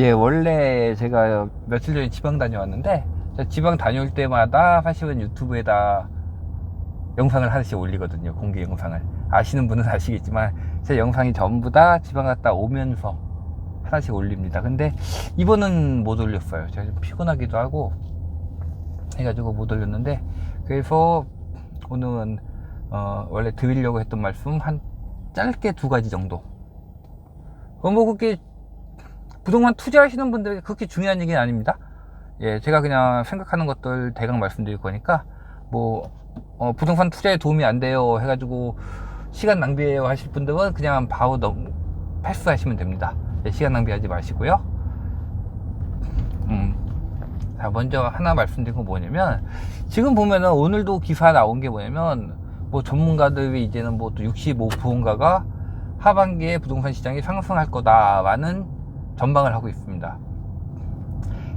예, 원래 제가 며칠 전에 지방 다녀왔는데, 지방 다녀올 때마다 사실은 유튜브에다 영상을 하나씩 올리거든요. 공개 영상을. 아시는 분은 아시겠지만, 제 영상이 전부 다 지방 갔다 오면서 하나씩 올립니다. 근데 이번은 못 올렸어요. 제가 좀 피곤하기도 하고 해가지고 못 올렸는데, 그래서 오늘은 원래 드리려고 했던 말씀 한 짧게 두 가지 정도. 뭐 그렇게 부동산 투자하시는 분들에게 그렇게 중요한 얘기는 아닙니다. 예, 제가 그냥 생각하는 것들 대강 말씀드릴 거니까, 뭐 부동산 투자에 도움이 안 돼요 해가지고 시간 낭비해요 하실 분들은 그냥 바로 패스하시면 됩니다. 예, 시간 낭비하지 마시고요. 자, 먼저 하나 말씀드린 건 뭐냐면, 지금 보면은 오늘도 기사 나온 게 뭐냐면, 뭐 전문가들이 이제는 뭐 또 65%인가가 하반기에 부동산 시장이 상승할 거다라는 전망을 하고 있습니다.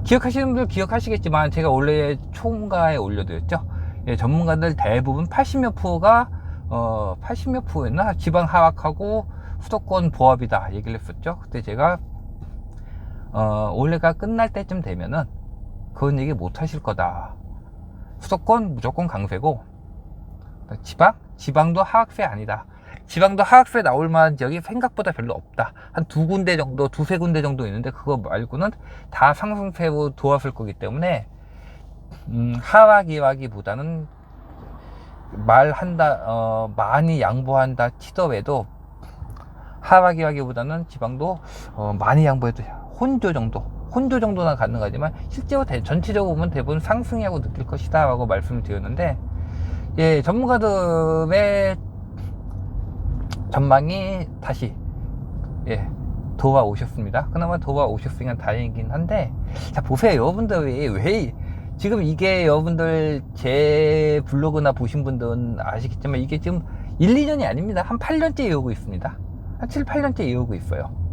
기억하시는 분들 기억하시겠지만, 제가 원래 총가에 올려드렸죠. 예, 전문가들 대부분 80몇 프로가 80몇 프로였나 지방 하락하고 수도권 보합이다 얘기를 했었죠. 그때 제가 올해가 끝날 때쯤 되면은 그런 얘기 못 하실 거다. 수도권 무조건 강세고, 지방도 하락세 아니다. 지방도 하락세 나올 만한 지역이 생각보다 별로 없다. 한 두 군데 정도, 두세 군데 정도 있는데, 그거 말고는 다 상승세로 돌아설 거기 때문에, 하락이라기보다는 많이 양보한다 치더라도, 하락이라기보다는 지방도 많이 양보해도 혼조 정도나 가능하지만, 실제로 전체적으로 보면 대부분 상승이라고 느낄 것이다 라고 말씀을 드렸는데, 예, 전문가들의 전망이 다시 돌아오셨습니다. 그나마 돌아오셨으니까 다행이긴 한데, 자 보세요. 여러분들이 왜 지금 이게, 여러분들 제 블로그나 보신 분들은 아시겠지만, 이게 지금 1, 2년이 아닙니다. 한 8년째 이어오고 있습니다. 한 7, 8년째 이어오고 있어요.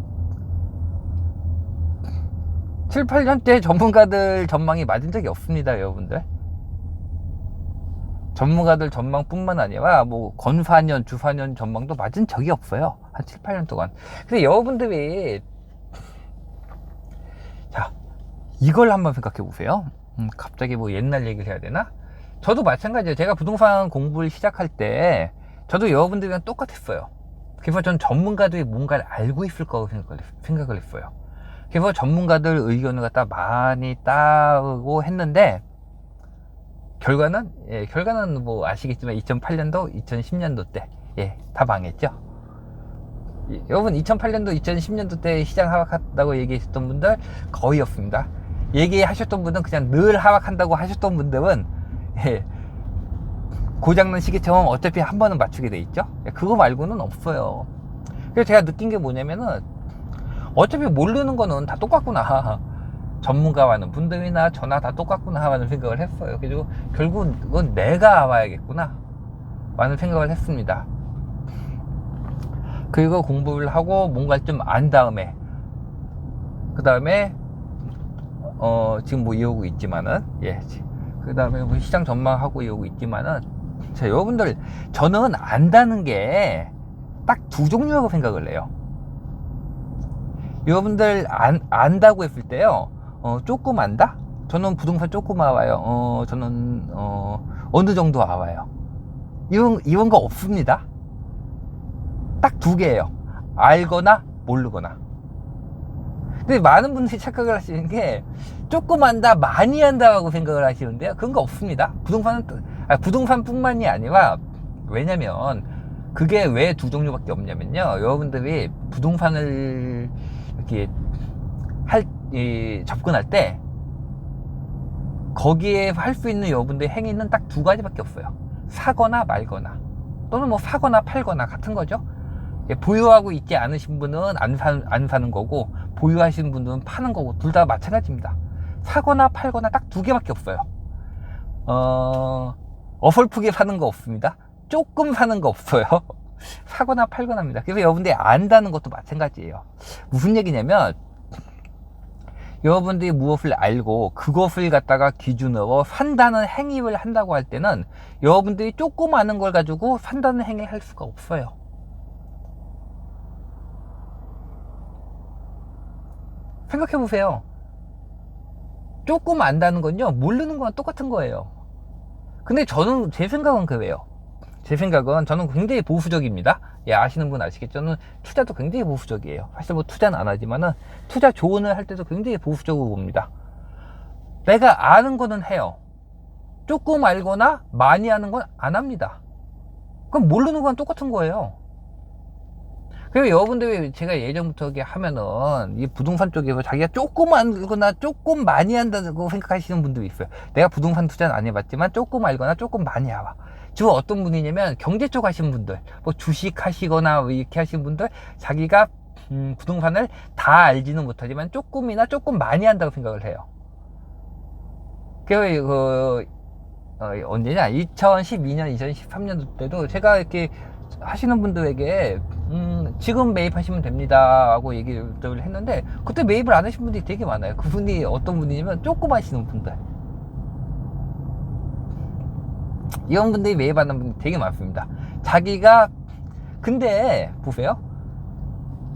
7, 8년째 전문가들 전망이 맞은 적이 없습니다, 여러분들. 전문가들 전망뿐만 아니라 뭐 건사년, 주사년 전망도 맞은 적이 없어요. 한 7, 8년 동안. 근데 여러분들이, 자, 이걸 한번 생각해 보세요. 갑자기 뭐 옛날 얘기를 해야 되나? 저도 마찬가지예요. 제가 부동산 공부를 시작할 때 저도 여러분들이랑 똑같았어요. 그래서 전 전문가들이 뭔가를 알고 있을 거라고 생각을 했어요. 그래서 전문가들 의견을 갖다 많이 따르고 했는데, 결과는 뭐 아시겠지만 2008년도, 2010년도 때, 다 망했죠. 여러분, 2008년도, 2010년도 때 시장 하락한다고 얘기하셨던 분들 거의 없습니다. 얘기하셨던 분들은 그냥 늘 하락한다고 하셨던 분들은, 고장난 시계처럼 어차피 한 번은 맞추게 돼 있죠. 그거 말고는 없어요. 그래서 제가 느낀 게 뭐냐면은, 어차피 모르는 거는 다 똑같구나. 전문가와는 분들이나 저나 다 똑같구나 라는 생각을 했어요. 그리고 결국은 내가 알아야겠구나 라는 생각을 했습니다. 그리고 공부를 하고 뭔가를 좀 안 다음에, 그 다음에 지금 뭐 이어오고 있지만은, 그 다음에 뭐 시장 전망하고 이어오고 있지만은, 자, 여러분들, 저는 안다는 게 딱 두 종류라고 생각을 해요. 여러분들 안다고 했을 때요, 조금 안다? 저는 부동산 조금 알아요. 저는 어느 정도 알아요. 이런 거 없습니다. 딱 두 개예요. 알거나 모르거나. 근데 많은 분들이 착각을 하시는 게, 조금 안다, 많이 안다라고 생각을 하시는데요, 그런 거 없습니다. 부동산뿐만이 아니라, 왜냐면 그게 왜 두 종류밖에 없냐면요, 여러분들이 부동산을 이렇게 접근할 때 거기에 할 수 있는 여러분들의 행위는 딱 두 가지밖에 없어요. 사거나 말거나, 또는 뭐 사거나 팔거나 같은 거죠. 보유하고 있지 않으신 분은 안 사는 거고, 보유하시는 분들은 파는 거고, 둘 다 마찬가지입니다. 사거나 팔거나 딱 두 개밖에 없어요. 어설프게 사는 거 없습니다. 조금 사는 거 없어요. 사거나 팔거나입니다. 그래서 여러분들이 안다는 것도 마찬가지예요. 무슨 얘기냐면, 여러분들이 무엇을 알고 그것을 갖다가 기준으로 산다는 행위를 한다고 할 때는, 여러분들이 조금 아는 걸 가지고 산다는 행위를 할 수가 없어요. 생각해 보세요. 조금 안다는 건요, 모르는 거랑 똑같은 거예요. 근데 저는, 제 생각은 그래요. 제 생각은, 저는 굉장히 보수적입니다. 예, 아시는 분 아시겠죠? 저는 투자도 굉장히 보수적이에요. 사실 뭐 투자는 안 하지만은, 투자 조언을 할 때도 굉장히 보수적으로 봅니다. 내가 아는 거는 해요. 조금 알거나 많이 하는 건 안 합니다. 그럼 모르는 건 똑같은 거예요. 그리고 여러분들이, 제가 예전부터 이렇게 하면은 이 부동산 쪽에서 자기가 조금 알거나 조금 많이 한다고 생각하시는 분들이 있어요. 내가 부동산 투자는 안 해봤지만 조금 알거나 조금 많이 알아. 주로 어떤 분이냐면 경제 쪽 하시는 분들, 뭐 주식 하시거나 이렇게 하시는 분들, 자기가 부동산을 다 알지는 못하지만 조금이나 조금 많이 한다고 생각을 해요. 그 언제냐, 2012년 2013년도 때도 제가 이렇게 하시는 분들에게 지금 매입하시면 됩니다 하고 얘기를 했는데, 그때 매입을 안 하신 분들이 되게 많아요. 그분이 어떤 분이냐면 조금 하시는 분들, 이런 분들이 매입하는 분들이 되게 많습니다. 자기가, 근데 보세요,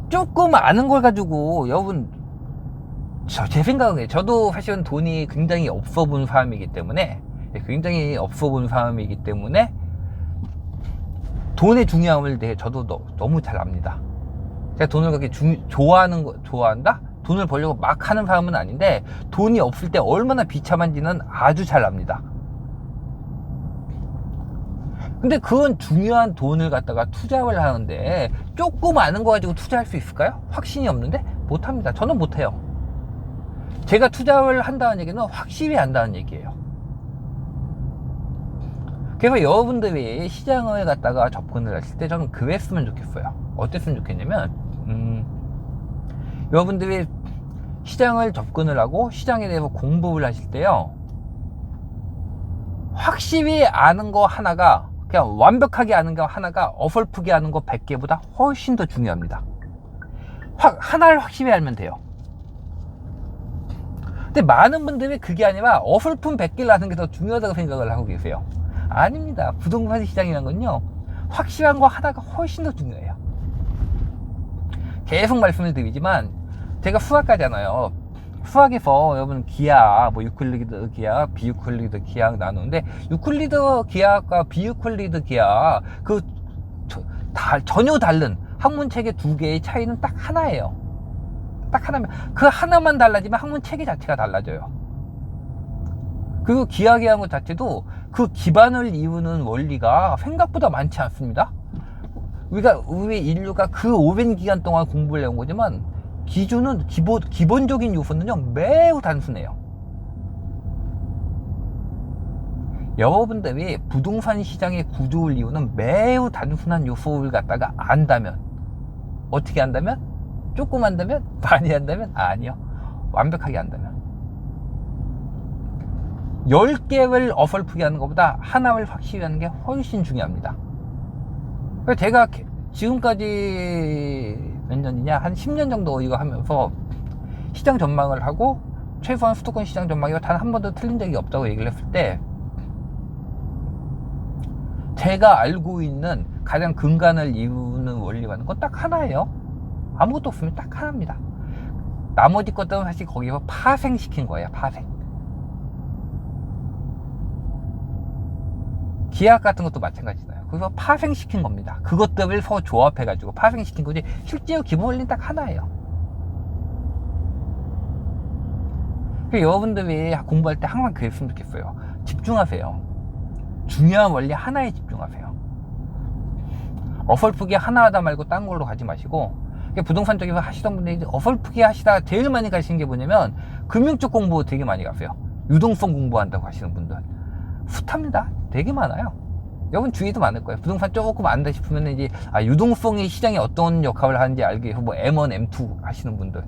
조금 아는 걸 가지고, 여러분, 제 생각은, 저도 사실은 돈이 굉장히 없어 본 사람이기 때문에, 돈의 중요함을 대해 저도 너무 잘 압니다. 제가 돈을 그렇게 좋아한다? 돈을 벌려고 막 하는 사람은 아닌데, 돈이 없을 때 얼마나 비참한지는 아주 잘 압니다. 근데 그건 중요한 돈을 갖다가 투자를 하는데, 조금 아는 거 가지고 투자할 수 있을까요? 확신이 없는데? 못합니다. 저는 못해요. 제가 투자를 한다는 얘기는 확실히 한다는 얘기예요. 그래서 여러분들이 시장을 갖다가 접근을 하실 때 저는 그랬으면 좋겠어요. 어땠으면 좋겠냐면, 여러분들이 시장을 접근을 하고 시장에 대해서 공부를 하실 때요, 확실히 아는 거 하나가, 그냥 완벽하게 아는 거 하나가 어설프게 아는 거 100개보다 훨씬 더 중요합니다. 하나를 확실히 알면 돼요. 근데 많은 분들이 그게 아니라 어설픈 100개를 아는 게 더 중요하다고 생각을 하고 계세요. 아닙니다. 부동산 시장이라는 건요, 확실한 거 하나가 훨씬 더 중요해요. 계속 말씀을 드리지만, 제가 수학가잖아요. 수학에서 여러분 기하, 뭐 유클리드 기하, 비유클리드 기하 나누는데, 유클리드 기하과 비유클리드 기하, 전혀 다른 학문체계 두 개의 차이는 딱 하나예요. 딱 하나면, 그 하나만 달라지면 학문 체계 자체가 달라져요. 그리고 기하계한 것 자체도 그 기반을 이루는 원리가 생각보다 많지 않습니다. 우리 인류가 그 오랜 기간 동안 공부를 해온 거지만, 기본적인 요소는요, 매우 단순해요. 여러분들이 부동산 시장의 구조를 이루는 매우 단순한 요소를 갖다가 안다면, 어떻게 한다면? 조금 한다면? 많이 한다면? 아니요. 완벽하게 한다면. 10개를 어설프게 하는 것보다 하나를 확실히 하는 게 훨씬 중요합니다. 그래서 제가 지금까지 몇 년이냐, 한 10년 정도 이거 하면서 시장 전망을 하고, 최소한 수도권 시장 전망이 단 한 번도 틀린 적이 없다고 얘기를 했을 때, 제가 알고 있는 가장 근간을 이루는 원리라는 건 딱 하나예요. 아무것도 없으면 딱 하나입니다. 나머지 것들은 사실 거기서 파생시킨 거예요. 파생. 기하 같은 것도 마찬가지잖아요. 그래서 파생시킨 겁니다. 그것들을 서로 조합해가지고 파생시킨 거지, 실제로 기본 원리는 딱 하나예요. 여러분들이 공부할 때 항상 그랬으면 좋겠어요. 집중하세요. 중요한 원리 하나에 집중하세요. 어설프게 하나 하다 말고 딴 걸로 가지 마시고, 부동산 쪽에서 하시던 분들이 어설프게 하시다 제일 많이 가시는 게 뭐냐면, 금융 쪽 공부 되게 많이 가세요. 유동성 공부한다고 하시는 분들 숱합니다. 되게 많아요. 여러분 주위에도 많을 거예요. 부동산 조금 안다 싶으면 이제 유동성이 시장에 어떤 역할을 하는지 알기 위해서 뭐 M1, M2 하시는 분들,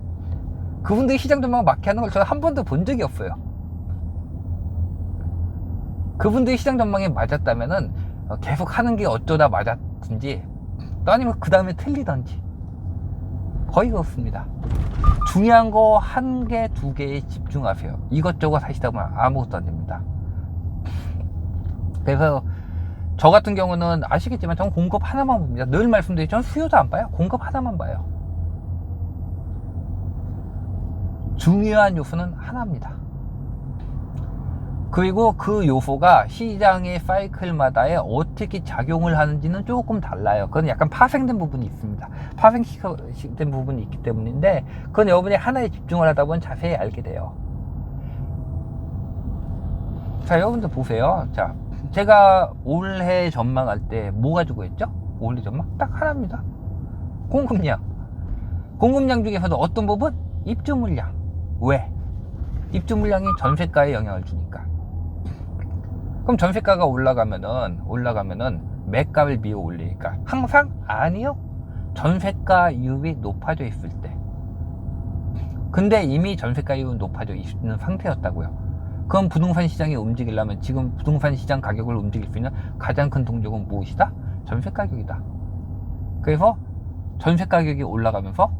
그분들이 시장 전망을 맞게 하는 걸 저는 한 번도 본 적이 없어요. 그분들이 시장 전망에 맞았다면은 계속 하는 게 어쩌다 맞았든지, 또 아니면 그 다음에 틀리던지, 거의 없습니다. 중요한 거 한 개, 두 개에 집중하세요. 이것저것 하시다 보면 아무것도 안 됩니다. 그래서 저 같은 경우는 아시겠지만 저는 공급 하나만 봅니다. 늘 말씀드리지만 저는 수요도 안 봐요. 공급 하나만 봐요. 중요한 요소는 하나입니다. 그리고 그 요소가 시장의 사이클마다에 어떻게 작용을 하는지는 조금 달라요. 그건 약간 파생된 부분이 있습니다. 파생된 부분이 있기 때문인데, 그건 여러분이 하나에 집중을 하다 보면 자세히 알게 돼요. 자, 여러분들 보세요. 자, 제가 올해 전망할 때 뭐 가지고 했죠? 올해 전망 딱 하나입니다. 공급량. 공급량 중에서도 어떤 부분? 입주 물량. 왜? 입주 물량이 전세가에 영향을 주니까. 그럼 전세가가 올라가면은 매가를 밀어 올리니까. 항상? 아니요. 전세가 이율이 높아져 있을 때. 근데 이미 전세가 이율은 높아져 있는 상태였다고요. 그럼 부동산 시장이 움직이려면 지금 부동산 시장 가격을 움직일 수 있는 가장 큰 동력은 무엇이다? 전세 가격이다. 그래서 전세 가격이 올라가면서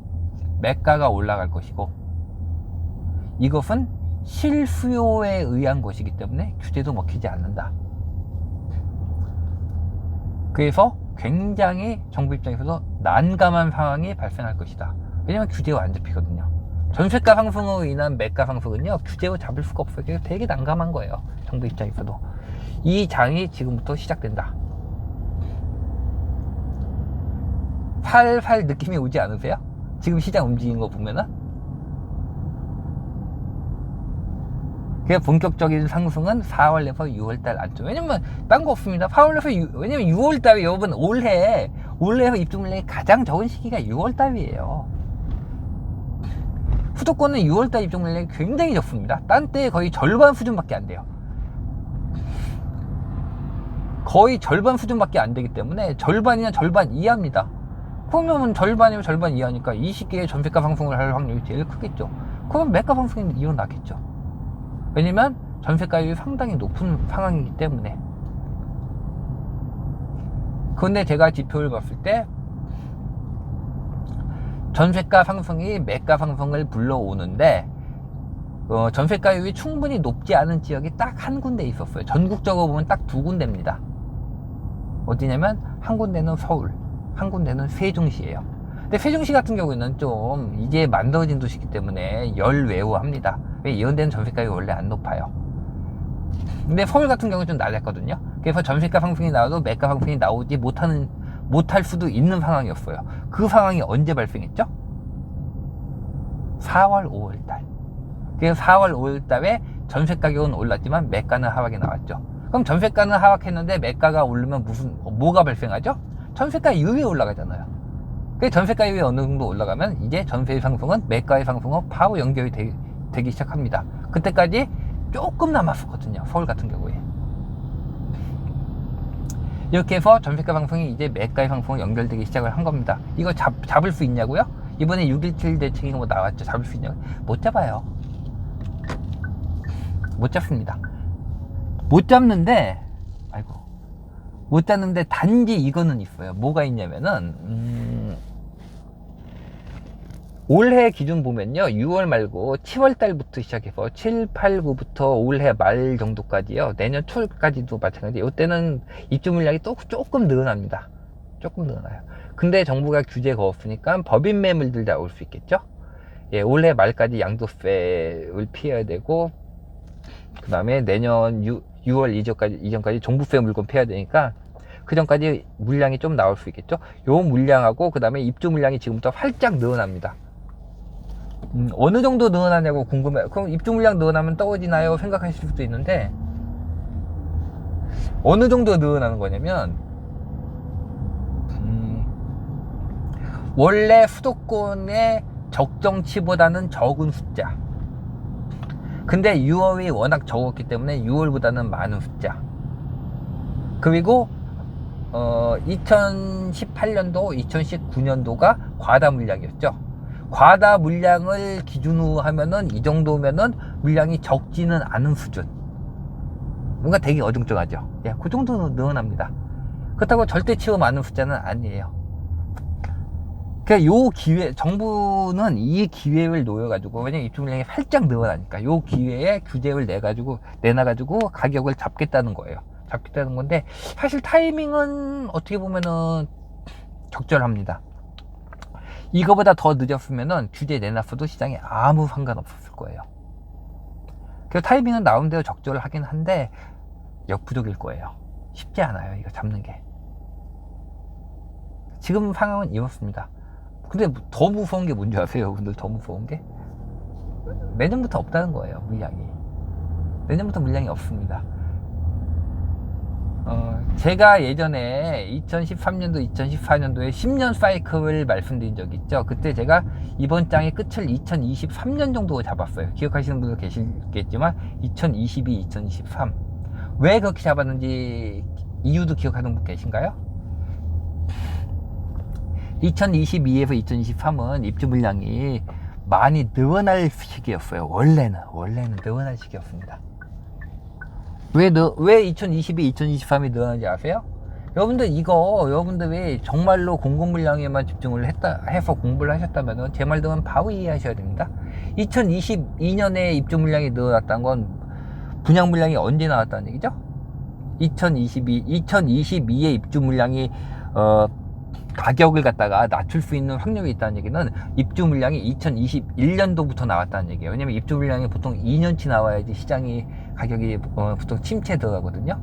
매가가 올라갈 것이고, 이것은 실수요에 의한 것이기 때문에 규제도 먹히지 않는다. 그래서 굉장히 정부 입장에서도 난감한 상황이 발생할 것이다. 왜냐면 규제가 안 잡히거든요. 전세가 상승으로 인한 매가 상승은요, 규제로 잡을 수가 없어요. 그래서 되게 난감한 거예요. 정부 입장에서도. 이 장이 지금부터 시작된다. 팔팔 느낌이 오지 않으세요? 지금 시장 움직이는 거 보면은. 그래서 본격적인 상승은 4월에서 6월달 안쪽. 왜냐면 딴 거 없습니다. 4월에서 왜냐면 6월달에 여러분 올해에서 입주 물량이 가장 적은 시기가 6월달이에요. 수도권은 6월달 입주 물량이 굉장히 적습니다. 딴 때 거의 절반 수준밖에 안 돼요. 거의 절반 수준밖에 안 되기 때문에 절반이나 절반 이하입니다. 그러면 절반이면 절반 이하니까 이 시기에 전세가 상승을 할 확률이 제일 크겠죠. 그럼 매가 상승이 일어나겠죠. 왜냐면 전세가율이 상당히 높은 상황이기 때문에. 그런데 제가 지표를 봤을 때 전세가 상승이 매가 상승을 불러오는데, 전세가율이 충분히 높지 않은 지역이 딱 한 군데 있었어요. 전국적으로 보면 딱 두 군데입니다. 어디냐면 한 군데는 서울, 한 군데는 세종시예요. 근데 세종시 같은 경우에는 좀 이제 만들어진 도시이기 때문에 열외우합니다. 왜? 이런 데는 전세가율이 원래 안 높아요. 근데 서울 같은 경우는 좀 낮았거든요. 그래서 전세가 상승이 나와도 매가 상승이 나오지 못할 수도 있는 상황이었어요. 그 상황이 언제 발생했죠? 4월 5월달. 그래서 4월 5월달에 전세 가격은 올랐지만 매가는 하락이 나왔죠. 그럼 전세가는 하락했는데 매가가 오르면 뭐가 발생하죠? 전세가율이 올라가잖아요. 그 전세가율이 어느 정도 올라가면 이제 전세의 상승은 매가의 상승과 바로 연결이 되기 시작합니다. 그때까지 조금 남았었거든요. 서울 같은 경우에. 이렇게 해서 전세가 상승이 이제 매가의 상승으로 연결되기 시작을 한 겁니다. 이거 잡을 수 있냐고요? 이번에 6.17 대책이 뭐 나왔죠. 잡을 수 있냐고? 못 잡아요. 못 잡습니다. 못 잡는데 단지 이거는 있어요. 뭐가 있냐면은 올해 기준 보면요, 6월 말고 7월 달부터 시작해서 7, 8, 9부터 올해 말 정도까지요, 내년 초까지도 마찬가지. 이때는 입주 물량이 또 조금 늘어납니다. 조금 늘어나요. 근데 정부가 규제 거었으니까 법인 매물들 나올 수 있겠죠. 예, 올해 말까지 양도세를 피해야 되고, 그 다음에 내년 6월 이전까지 종부세 물건 피해야 되니까 그 전까지 물량이 좀 나올 수 있겠죠. 요 물량하고 그 다음에 입주 물량이 지금부터 활짝 늘어납니다. 어느 정도 늘어나냐고 궁금해요. 그럼 입주 물량 늘어나면 떨어지나요? 생각하실 수도 있는데, 어느 정도 늘어나는 거냐면, 원래 수도권의 적정치보다는 적은 숫자. 근데 6월이 워낙 적었기 때문에 6월보다는 많은 숫자. 그리고 2018년도, 2019년도가 과다 물량이었죠. 과다 물량을 기준으로 하면은 이 정도면은 물량이 적지는 않은 수준. 뭔가 되게 어정쩡하죠. 예, 그 정도는 늘어납니다. 그렇다고 절대치로 많은 숫자는 아니에요. 그러니까 요 기회, 정부는 이 기회를 노려가지고, 왜냐면 입주 물량이 살짝 늘어나니까 요 기회에 규제를 내놔가지고 가격을 잡겠다는 거예요. 잡겠다는 건데, 사실 타이밍은 어떻게 보면은 적절합니다. 이거보다 더 늦었으면은 규제 내놨어도 시장에 아무 상관없었을 거예요. 그 타이밍은 나름대로 적절하긴 한데 역부족일 거예요. 쉽지 않아요, 이거 잡는 게. 지금 상황은 이렇습니다. 근데 더 무서운 게 뭔지 아세요, 여러분들? 더 무서운 게 내년부터 없다는 거예요. 물량이 내년부터 물량이 없습니다. 제가 예전에 2013년도 2014년도에 10년 사이클을 말씀드린 적이 있죠. 그때 제가 이번 장의 끝을 2023년 정도 잡았어요. 기억하시는 분들 계시겠지만 2022, 2023 왜 그렇게 잡았는지 이유도 기억하는 분 계신가요? 2022에서 2023은 입주 물량이 많이 늘어날 시기였어요. 원래는 늘어날 시기였습니다. 왜 2022, 2023이 늘어나는지 아세요? 여러분들이 정말로 공급 물량에만 집중을 해서 공부를 하셨다면 제 말 들으면 바로 이해하셔야 됩니다. 2022년에 입주 물량이 늘어났다는 건 분양 물량이 언제 나왔다는 얘기죠? 2022에 입주 물량이 가격을 갖다가 낮출 수 있는 확률이 있다는 얘기는 입주 물량이 2021년도부터 나왔다는 얘기예요. 왜냐면 입주 물량이 보통 2년치 나와야지 시장이 가격이 보통 침체 들어가거든요.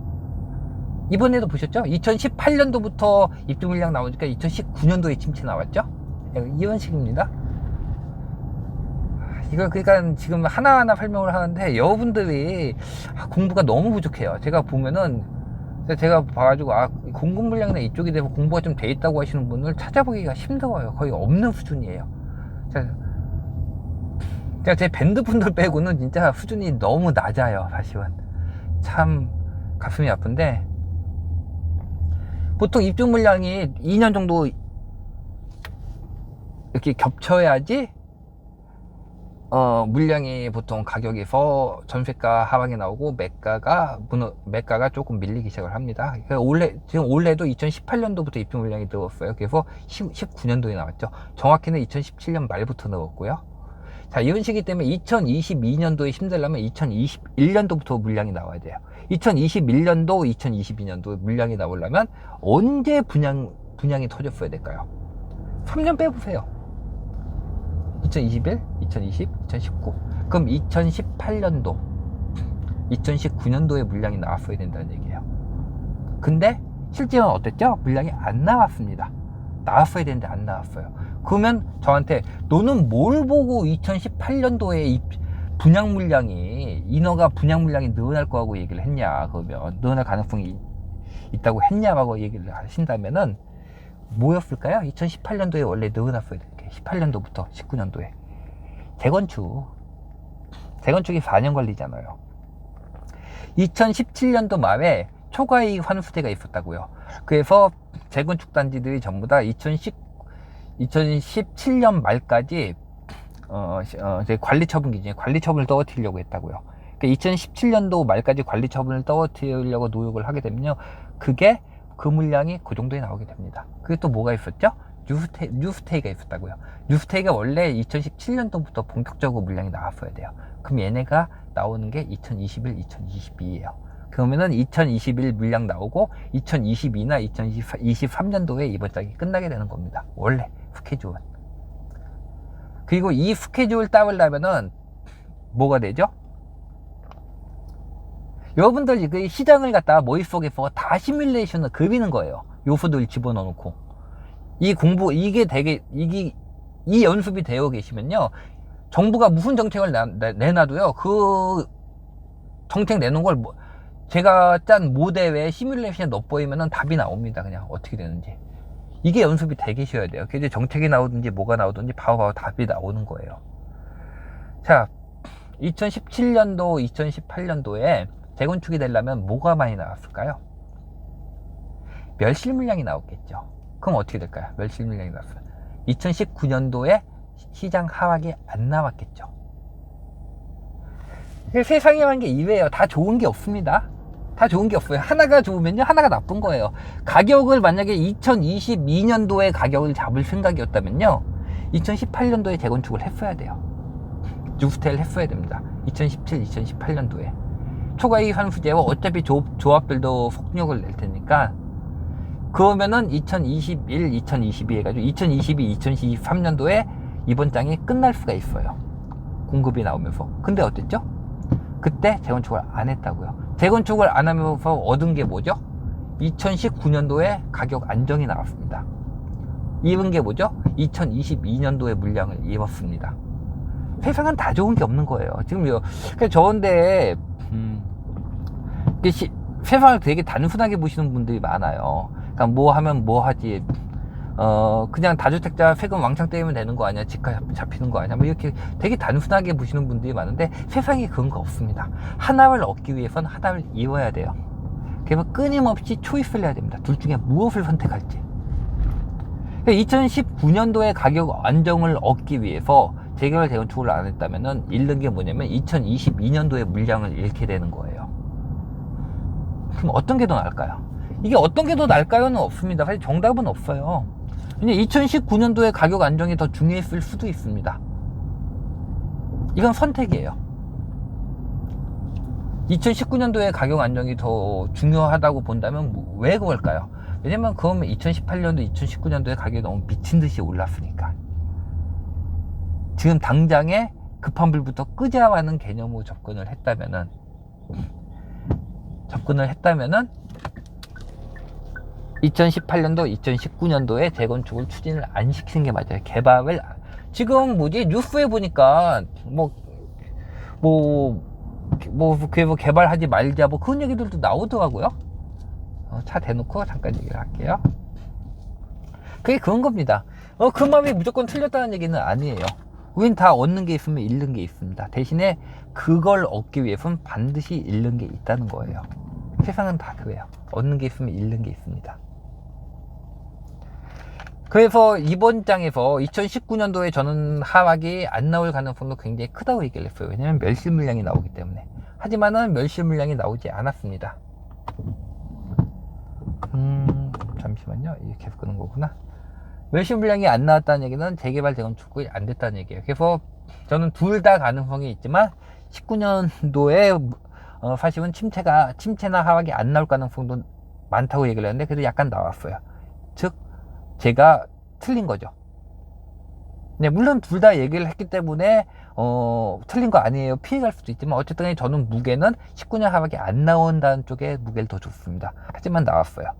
이번에도 보셨죠? 2018년도부터 입주 물량 나오니까 2019년도에 침체 나왔죠? 이런 식입니다. 이거 그러니까 지금 하나하나 설명을 하는데 여러분들이 공부가 너무 부족해요. 제가 봐가지고 공급 물량이나 이쪽에 대해서 공부가 좀 돼 있다고 하시는 분을 찾아보기가 힘들어요. 거의 없는 수준이에요. 제가 제 밴드 분들 빼고는 진짜 수준이 너무 낮아요. 사실은 참 가슴이 아픈데, 보통 입주 물량이 2년 정도 이렇게 겹쳐야지 물량이 보통 가격에서 전세가 하방이 나오고 매가가 조금 밀리기 시작을 합니다. 지금 올해도 2018년도부터 입주 물량이 늘었어요. 그래서 19년도에 나왔죠. 정확히는 2017년 말부터 늘었고요. 자, 이런 시기 때문에 2022년도에 힘들려면 2021년도부터 물량이 나와야 돼요. 2021년도, 2022년도 물량이 나오려면 언제 분양이 터졌어야 될까요? 3년 빼보세요. 2021, 2020, 2019. 그럼 2018년도, 2019년도에 물량이 나왔어야 된다는 얘기예요. 근데 실제는 어땠죠? 물량이 안 나왔습니다. 나왔어야 되는데 안 나왔어요. 그러면 저한테 너는 뭘 보고 2018년도에 분양 물량이 늘어날 거라고 얘기를 했냐? 그러면 늘어날 가능성이 있다고 했냐라고 얘기를 하신다면은 뭐였을까요? 2018년도에 원래 늘어났어야 되는 게 18년도부터 19년도에 재건축이 4년 걸리잖아요. 2017년도 말에 초과이익 환수제가 있었다고요. 그래서 재건축 단지들이 전부 다 2017년 말까지 이제 관리처분 기준에 관리처분을 떨어뜨리려고 했다고요. 그러니까 2017년도 말까지 관리처분을 떨어뜨리려고 노력을 하게 되면요, 그 물량이 그 정도에 나오게 됩니다. 그게 또 뭐가 있었죠? 뉴스테이가 있었다고요. 뉴스테이가 원래 2017년도부터 본격적으로 물량이 나왔어야 돼요. 그럼 얘네가 나오는 게 2021, 2022예요. 그러면은 2021 물량 나오고 2022나 2023년도에 이번 짝이 끝나게 되는 겁니다. 원래 스케줄은. 그리고 이 스케줄 따르려면은 뭐가 되죠? 여러분들 그 시장을 갖다가 머릿속에서 다 시뮬레이션을 그리는 거예요. 요소들 집어넣어 놓고. 이 연습이 되어 계시면요, 정부가 무슨 정책을 내놔도요, 그 정책 내놓은 걸 제가 짠 모델에 시뮬레이션에 넣어보이면은 답이 나옵니다. 그냥 어떻게 되는지. 이게 연습이 돼 계셔야 돼요. 이제 정책이 나오든지 뭐가 나오든지 바로 답이 나오는 거예요. 자, 2017년도, 2018년도에 재건축이 되려면 뭐가 많이 나왔을까요? 멸실 물량이 나왔겠죠. 그럼 어떻게 될까요? 멸실 물량이 나왔어요. 2019년도에 시장 하락이 안 나왔겠죠. 세상이라는 게 이래요. 다 좋은 게 없습니다. 다 좋은 게 없어요. 하나가 좋으면요, 하나가 나쁜 거예요. 가격을 만약에 2022년도에 가격을 잡을 생각이었다면요, 2018년도에 재건축을 했어야 돼요. 뉴스테이를 했어야 됩니다. 2017, 2018년도에. 초과이익 환수제와 어차피 조합들도 속력을 낼 테니까 그러면은 2021, 2022 해가지고 2022, 2023년도에 이번 장이 끝날 수가 있어요. 공급이 나오면서. 근데 어땠죠? 그때 재건축을 안 했다고요. 재건축을 안 하면서 얻은 게 뭐죠? 2019년도에 가격 안정이 나왔습니다. 입은 게 뭐죠? 2022년도에 물량을 입었습니다. 세상은 다 좋은 게 없는 거예요. 지금 저런데 세상을 되게 단순하게 보시는 분들이 많아요. 그러니까 뭐 하면 뭐 하지, 그냥 다주택자 세금 왕창 떼면 되는 거 아니야, 집값 잡히는 거 아니야, 뭐 이렇게 되게 단순하게 보시는 분들이 많은데 세상에 그런 거 없습니다. 하나를 얻기 위해서는 하나를 이뤄야 돼요. 그래서 끊임없이 초이스를 해야 됩니다. 둘 중에 무엇을 선택할지. 2019년도에 가격 안정을 얻기 위해서 재개발 재건축을 안 했다면은 잃는 게 뭐냐면 2022년도에 물량을 잃게 되는 거예요. 그럼 어떤 게 더 나을까요? 이게 어떤 게 더 나을까요는 없습니다. 사실 정답은 없어요. 그냥 2019년도에 가격 안정이 더 중요했을 수도 있습니다. 이건 선택이에요. 2019년도에 가격 안정이 더 중요하다고 본다면 왜 그럴까요? 왜냐면 그러면 2018년도, 2019년도에 가격이 너무 미친 듯이 올랐으니까. 지금 당장에 급한 불부터 끄자라는 개념으로 접근을 했다면은 2018년도, 2019년도에 재건축을 추진을 안 시키는 게 맞아요. 개발을 지금 뉴스에 보니까 그래서 개발하지 말자 그런 얘기들도 나오더라고요. 차 대놓고 잠깐 얘기를 할게요. 그게 그런 겁니다. 그 마음이 무조건 틀렸다는 얘기는 아니에요. 우린 다 얻는 게 있으면 잃는 게 있습니다. 대신에 그걸 얻기 위해서는 반드시 잃는 게 있다는 거예요. 세상은 다 그래요. 얻는 게 있으면 잃는 게 있습니다. 그래서 이번 장에서 2019년도에 저는 하락이 안 나올 가능성도 굉장히 크다고 얘기를 했어요. 왜냐면 멸실 물량이 나오기 때문에. 하지만은 멸실 물량이 나오지 않았습니다. 잠시만요. 이게 계속 끄는 거구나. 멸실 물량이 안 나왔다는 얘기는 재개발 재건축이 안 됐다는 얘기예요. 그래서 저는 둘 다 가능성이 있지만 19년도에 사실은 침체나 하락이 안 나올 가능성도 많다고 얘기를 했는데 그래도 약간 나왔어요. 즉 제가 틀린 거죠. 네, 물론 둘 다 얘기를 했기 때문에 틀린 거 아니에요. 피해갈 수도 있지만 어쨌든 저는 무게는 19년 하락이 안 나온다는 쪽에 무게를 더 줬습니다. 하지만 나왔어요.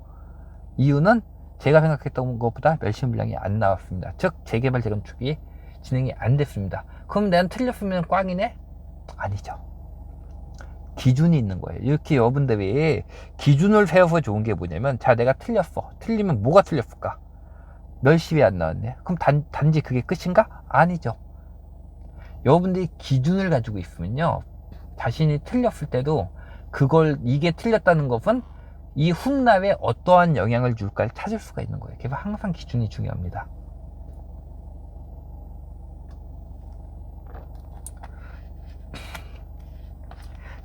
이유는 제가 생각했던 것보다 멸실 물량이 안 나왔습니다. 즉 재개발 재건축이 진행이 안 됐습니다. 그럼 내가 틀렸으면 꽝이네? 아니죠. 기준이 있는 거예요. 이렇게 여러분들이 기준을 세워서 좋은 게 뭐냐면, 자, 내가 틀렸어. 틀리면 뭐가 틀렸을까? 멸실이 안 나왔네. 그럼 단지 그게 끝인가? 아니죠. 여러분들이 기준을 가지고 있으면요, 자신이 틀렸을 때도 이게 틀렸다는 것은 이 훗날에 어떠한 영향을 줄까를 찾을 수가 있는 거예요. 그래서 항상 기준이 중요합니다.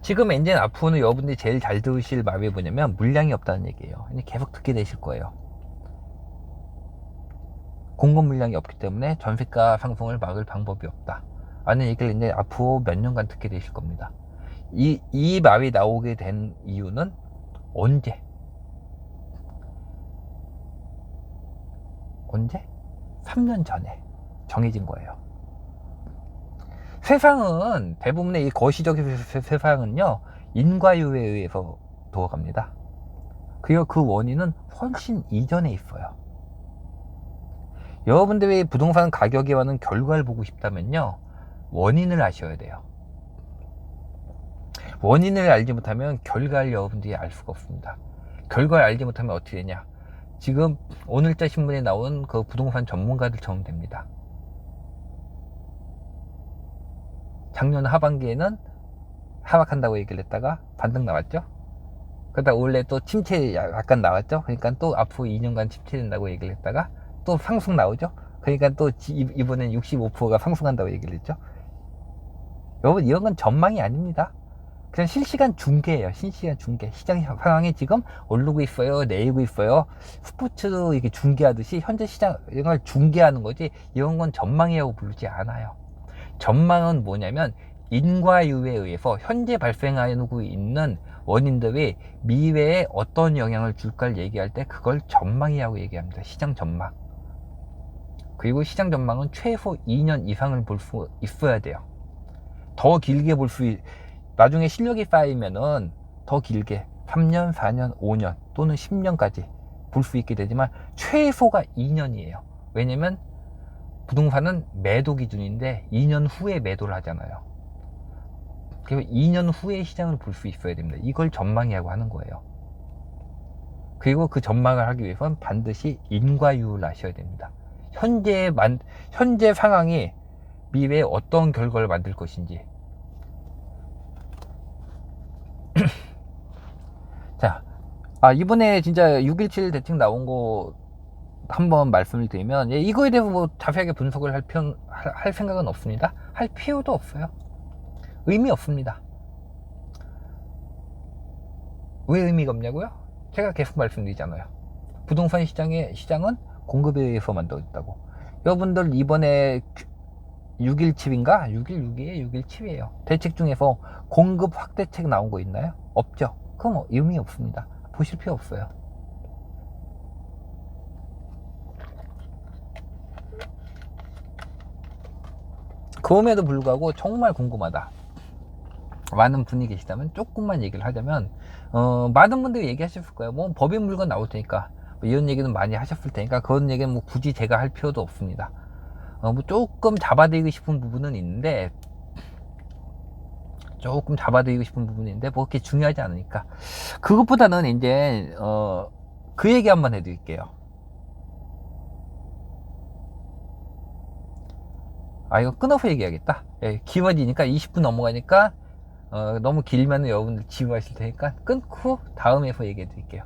지금 이제 앞으로는 여러분들이 제일 잘 들으실 말이 뭐냐면 물량이 없다는 얘기예요. 계속 듣게 되실 거예요. 공급 물량이 없기 때문에 전세가 상승을 막을 방법이 없다 라는 얘기를 이제 앞으로 몇 년간 듣게 되실 겁니다. 이 말이 나오게 된 이유는 언제? 3년 전에 정해진 거예요. 세상은 대부분의 이 거시적 세상은요, 인과유에 의해서 돌아갑니다. 그리고 그 원인은 훨씬 이전에 있어요. 여러분들이 부동산 가격에 관한 결과를 보고 싶다면요, 원인을 아셔야 돼요. 원인을 알지 못하면 결과를 여러분들이 알 수가 없습니다. 결과를 알지 못하면 어떻게 되냐? 지금 오늘자 신문에 나온 그 부동산 전문가들처럼 됩니다. 작년 하반기에는 하락한다고 얘기를 했다가 반등 나왔죠. 그러다 원래 또 침체 약간 나왔죠. 그러니까 또 앞으로 2년간 침체된다고 얘기를 했다가 또 상승 나오죠. 그러니까 또 이번엔 65%가 상승한다고 얘기를 했죠. 여러분, 이런 건 전망이 아닙니다. 그냥 실시간 중계예요. 실시간 중계. 시장 상황이 지금 오르고 있어요, 내리고 있어요. 스포츠도 이렇게 중계하듯이 현재 시장 이런 걸 중계하는 거지, 이런 건 전망이라고 부르지 않아요. 전망은 뭐냐면 인과유에 의해서 현재 발생하고 있는 원인들이 미래에 어떤 영향을 줄까를 얘기할 때 그걸 전망이라고 얘기합니다. 시장 전망. 그리고 시장 전망은 최소 2년 이상을 볼 수 있어야 돼요. 더 길게 나중에 실력이 쌓이면은 더 길게 3년, 4년, 5년 또는 10년까지 볼 수 있게 되지만 최소가 2년이에요. 왜냐면 부동산은 매도 기준인데 2년 후에 매도를 하잖아요. 그래서 2년 후에 시장을 볼 수 있어야 됩니다. 이걸 전망이라고 하는 거예요. 그리고 그 전망을 하기 위해서는 반드시 인과율을 아셔야 됩니다. 현재 상황이 미래에 어떤 결과를 만들 것인지. 자, 이번에 진짜 617 대책 나온 거 한번 말씀을 드리면, 이거에 대해서 뭐 자세하게 분석을 할 생각은 없습니다. 할 필요도 없어요. 의미 없습니다. 왜 의미가 없냐고요? 제가 계속 말씀드리잖아요. 부동산 시장은 공급에 의해서 만들어졌다고. 여러분들 이번에 617인가? 616이에요? 617이에요. 대책 중에서 공급 확대책 나온 거 있나요? 없죠. 그럼 의미 없습니다. 보실 필요 없어요. 그럼에도 불구하고 정말 궁금하다, 많은 분이 계시다면 조금만 얘기를 하자면, 많은 분들이 얘기하셨을 거예요. 뭐 법인 물건 나올 테니까, 뭐 이런 얘기는 많이 하셨을 테니까 그런 얘기는 뭐 굳이 제가 할 필요도 없습니다. 뭐 조금 잡아드리고 싶은 부분은 있는데, 뭐 그렇게 중요하지 않으니까. 그것보다는 이제 그 얘기 한번 해드릴게요. 이거 끊어서 얘기하겠다. 길어지니까 20분 넘어가니까 너무 길면 여러분들 지루하실 테니까 끊고 다음에서 얘기해 드릴게요.